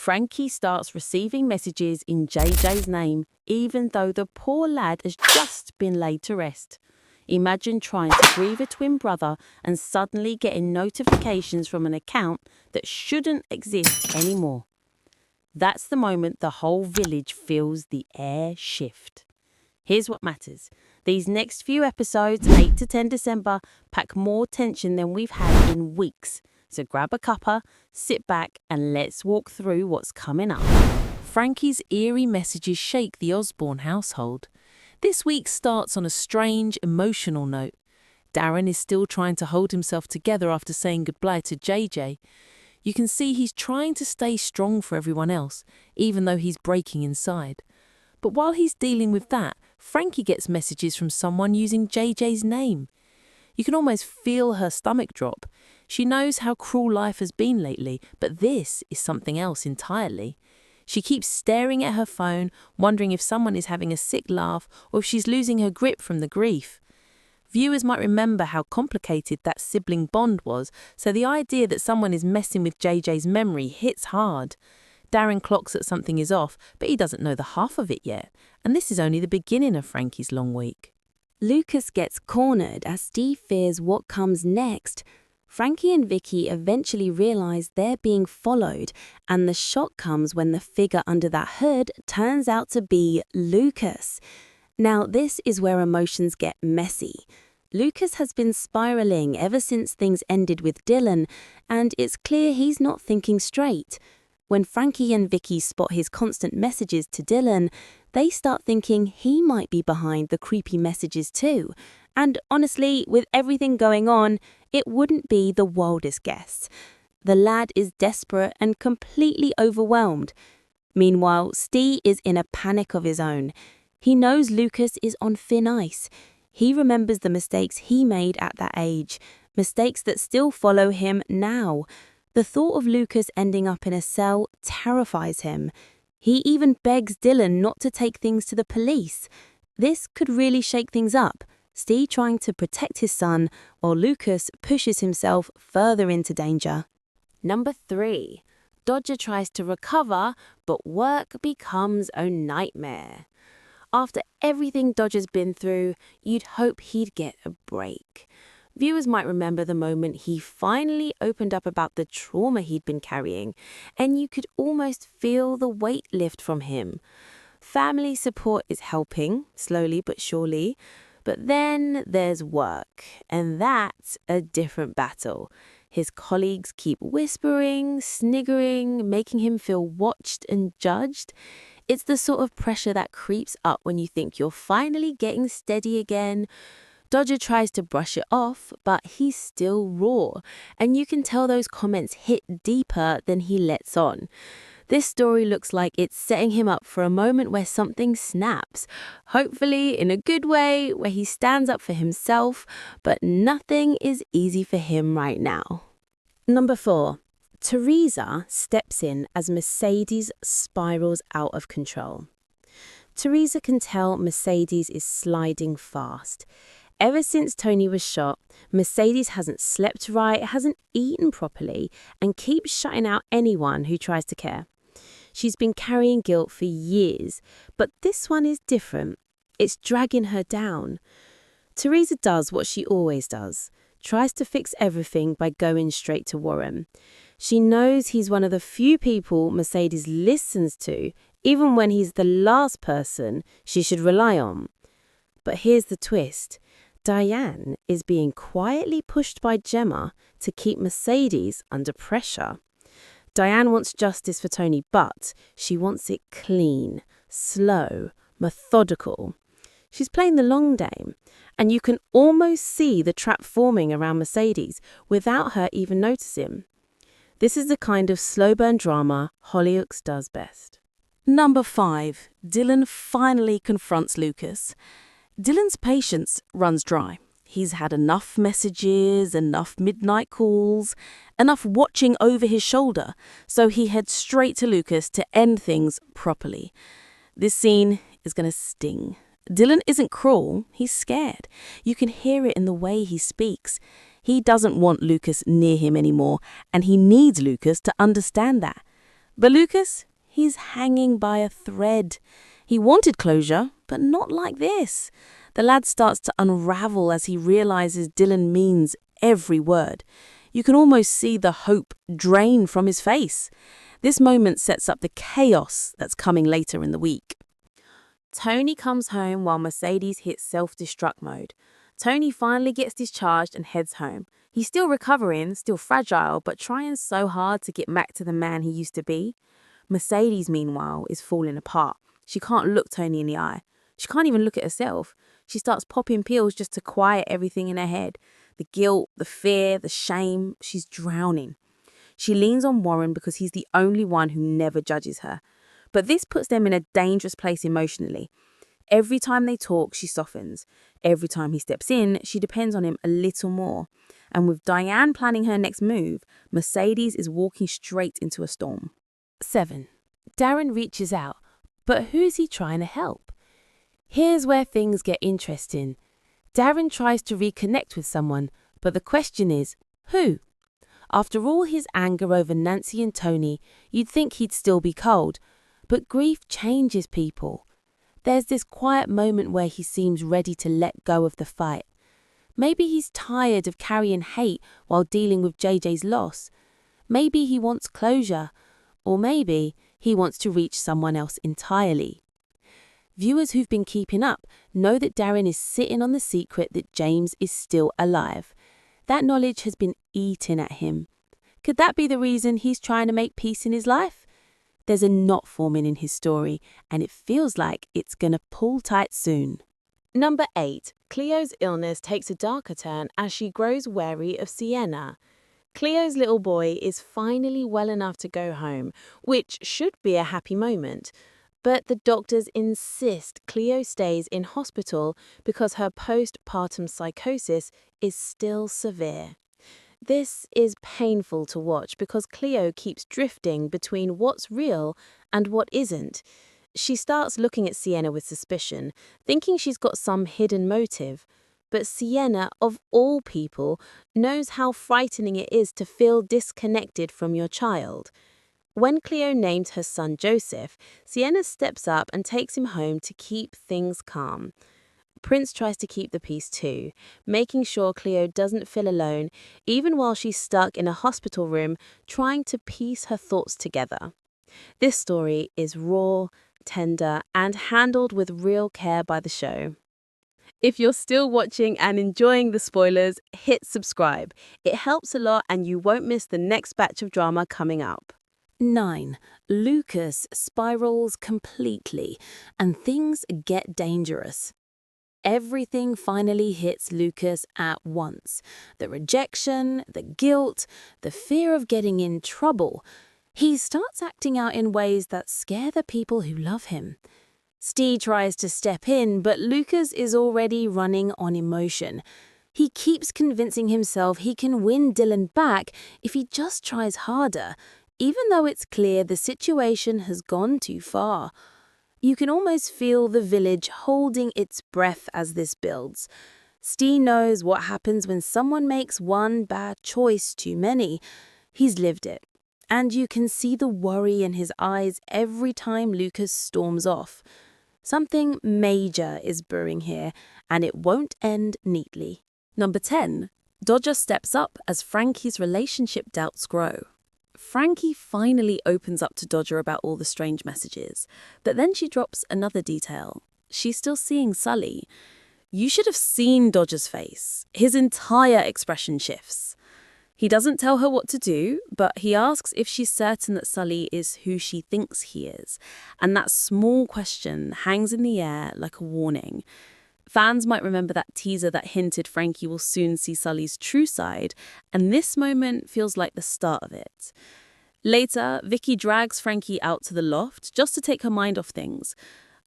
Frankie starts receiving messages in JJ's name, even though the poor lad has just been laid to rest. Imagine trying to grieve a twin brother and suddenly getting notifications from an account that shouldn't exist anymore. That's the moment the whole village feels the air shift. Here's what matters. These next few episodes, 8 to 10 December, pack more tension than we've had in weeks. So grab a cuppa, sit back, and let's walk through what's coming up. Frankie's eerie messages shake the Osborne household. This week starts on a strange, emotional note. Darren is still trying to hold himself together after saying goodbye to JJ. You can see he's trying to stay strong for everyone else, even though he's breaking inside. But while he's dealing with that, Frankie gets messages from someone using JJ's name. You can almost feel her stomach drop. She knows how cruel life has been lately, but this is something else entirely. She keeps staring at her phone, wondering if someone is having a sick laugh or if she's losing her grip from the grief. Viewers might remember how complicated that sibling bond was, so the idea that someone is messing with JJ's memory hits hard. Darren clocks that something is off, but he doesn't know the half of it yet, and this is only the beginning of Frankie's long week. Lucas gets cornered as Steve fears what comes next. Frankie and Vicky eventually realise they're being followed, and the shock comes when the figure under that hood turns out to be Lucas. Now, this is where emotions get messy. Lucas has been spiralling ever since things ended with Dillon, and it's clear he's not thinking straight. When Frankie and Vicky spot his constant messages to Dillon, they start thinking he might be behind the creepy messages too. And honestly, with everything going on, it wouldn't be the wildest guess. The lad is desperate and completely overwhelmed. Meanwhile, Steve is in a panic of his own. He knows Lucas is on thin ice. He remembers the mistakes he made at that age, mistakes that still follow him now. The thought of Lucas ending up in a cell terrifies him. He even begs Dillon not to take things to the police. This could really shake things up, Steve trying to protect his son while Lucas pushes himself further into danger. Number 3. Dodger tries to recover, but work becomes a nightmare. After everything Dodger's been through, you'd hope he'd get a break. Viewers might remember the moment he finally opened up about the trauma he'd been carrying, and you could almost feel the weight lift from him. Family support is helping, slowly but surely, but then there's work, and that's a different battle. His colleagues keep whispering, sniggering, making him feel watched and judged. It's the sort of pressure that creeps up when you think you're finally getting steady again. Dodger tries to brush it off, but he's still raw, and you can tell those comments hit deeper than he lets on. This story looks like it's setting him up for a moment where something snaps, hopefully in a good way, where he stands up for himself, but nothing is easy for him right now. Number 4. Theresa steps in as Mercedes spirals out of control. Theresa can tell Mercedes is sliding fast. Ever since Tony was shot, Mercedes hasn't slept right, hasn't eaten properly, and keeps shutting out anyone who tries to care. She's been carrying guilt for years, but this one is different. It's dragging her down. Theresa does what she always does, tries to fix everything by going straight to Warren. She knows he's one of the few people Mercedes listens to, even when he's the last person she should rely on. But here's the twist. Diane is being quietly pushed by Gemma to keep Mercedes under pressure. Diane wants justice for Tony, but she wants it clean, slow, methodical. She's playing the long game, and you can almost see the trap forming around Mercedes without her even noticing. This is the kind of slow burn drama Hollyoaks does best. Number 5. Dillon finally confronts Lucas. Dillon's patience runs dry. He's had enough messages, enough midnight calls, enough watching over his shoulder, so he heads straight to Lucas to end things properly. This scene is going to sting. Dillon isn't cruel, he's scared. You can hear it in the way he speaks. He doesn't want Lucas near him anymore, and he needs Lucas to understand that. But Lucas, he's hanging by a thread. He wanted closure, but not like this. The lad starts to unravel as he realizes Dillon means every word. You can almost see the hope drain from his face. This moment sets up the chaos that's coming later in the week. Tony comes home while Mercedes hits self-destruct mode. Tony finally gets discharged and heads home. He's still recovering, still fragile, but trying so hard to get back to the man he used to be. Mercedes, meanwhile, is falling apart. She can't look Tony in the eye. She can't even look at herself. She starts popping pills just to quiet everything in her head. The guilt, the fear, the shame, she's drowning. She leans on Warren because he's the only one who never judges her. But this puts them in a dangerous place emotionally. Every time they talk, she softens. Every time he steps in, she depends on him a little more. And with Diane planning her next move, Mercedes is walking straight into a storm. 7. Darren reaches out, but who's he trying to help? Here's where things get interesting. Darren tries to reconnect with someone, but the question is, who? After all his anger over Nancy and Tony, you'd think he'd still be cold. But grief changes people. There's this quiet moment where he seems ready to let go of the fight. Maybe he's tired of carrying hate while dealing with JJ's loss. Maybe he wants closure. Or maybe he wants to reach someone else entirely. Viewers who've been keeping up know that Darren is sitting on the secret that James is still alive. That knowledge has been eating at him. Could that be the reason he's trying to make peace in his life? There's a knot forming in his story, and it feels like it's gonna pull tight soon. Number 8. Cleo's illness takes a darker turn as she grows wary of Sienna. Cleo's little boy is finally well enough to go home, which should be a happy moment. But the doctors insist Cleo stays in hospital because her postpartum psychosis is still severe. This is painful to watch because Cleo keeps drifting between what's real and what isn't. She starts looking at Sienna with suspicion, thinking she's got some hidden motive. But Sienna, of all people, knows how frightening it is to feel disconnected from your child. When Cleo named her son Joseph, Sienna steps up and takes him home to keep things calm. Prince tries to keep the peace too, making sure Cleo doesn't feel alone, even while she's stuck in a hospital room trying to piece her thoughts together. This story is raw, tender, and handled with real care by the show. If you're still watching and enjoying the spoilers, hit subscribe. It helps a lot and you won't miss the next batch of drama coming up. 9. Lucas spirals completely, and things get dangerous. Everything finally hits Lucas at once. The rejection, the guilt, the fear of getting in trouble. He starts acting out in ways that scare the people who love him. Steve tries to step in, but Lucas is already running on emotion. He keeps convincing himself he can win Dillon back if he just tries harder, even though it's clear the situation has gone too far. You can almost feel the village holding its breath as this builds. Steve knows what happens when someone makes one bad choice too many. He's lived it. And you can see the worry in his eyes every time Lucas storms off. Something major is brewing here, and it won't end neatly. Number 10. Dodger steps up as Frankie's relationship doubts grow. Frankie finally opens up to Dodger about all the strange messages, but then she drops another detail. She's still seeing Sully. You should have seen Dodger's face. His entire expression shifts. He doesn't tell her what to do, but he asks if she's certain that Sully is who she thinks he is, and that small question hangs in the air like a warning. Fans might remember that teaser that hinted Frankie will soon see Sully's true side, and this moment feels like the start of it. Later, Vicky drags Frankie out to the loft just to take her mind off things.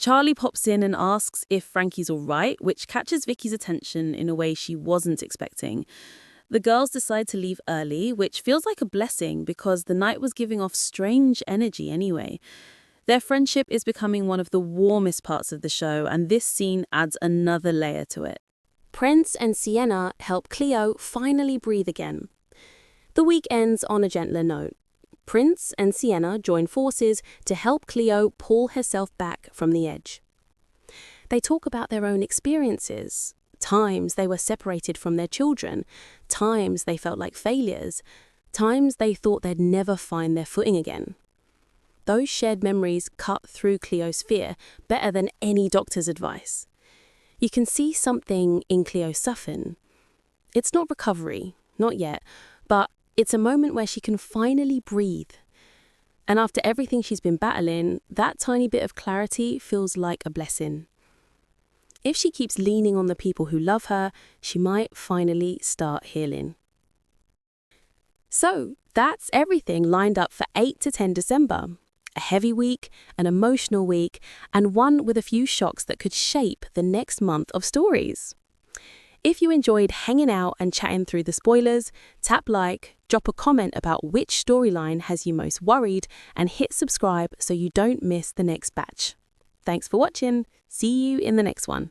Charlie pops in and asks if Frankie's all right, which catches Vicky's attention in a way she wasn't expecting. The girls decide to leave early, which feels like a blessing because the night was giving off strange energy anyway. Their friendship is becoming one of the warmest parts of the show, and this scene adds another layer to it. Prince and Sienna help Cleo finally breathe again. The week ends on a gentler note. Prince and Sienna join forces to help Cleo pull herself back from the edge. They talk about their own experiences, times they were separated from their children, times they felt like failures, times they thought they'd never find their footing again. Those shared memories cut through Cleo's fear better than any doctor's advice. You can see something in Cleo soften. It's not recovery, not yet, but it's a moment where she can finally breathe. And after everything she's been battling, that tiny bit of clarity feels like a blessing. If she keeps leaning on the people who love her, she might finally start healing. So, that's everything lined up for 8 to 10 December. A heavy week, an emotional week, and one with a few shocks that could shape the next month of stories. If you enjoyed hanging out and chatting through the spoilers, tap like, drop a comment about which storyline has you most worried, and hit subscribe so you don't miss the next batch. Thanks for watching. See you in the next one.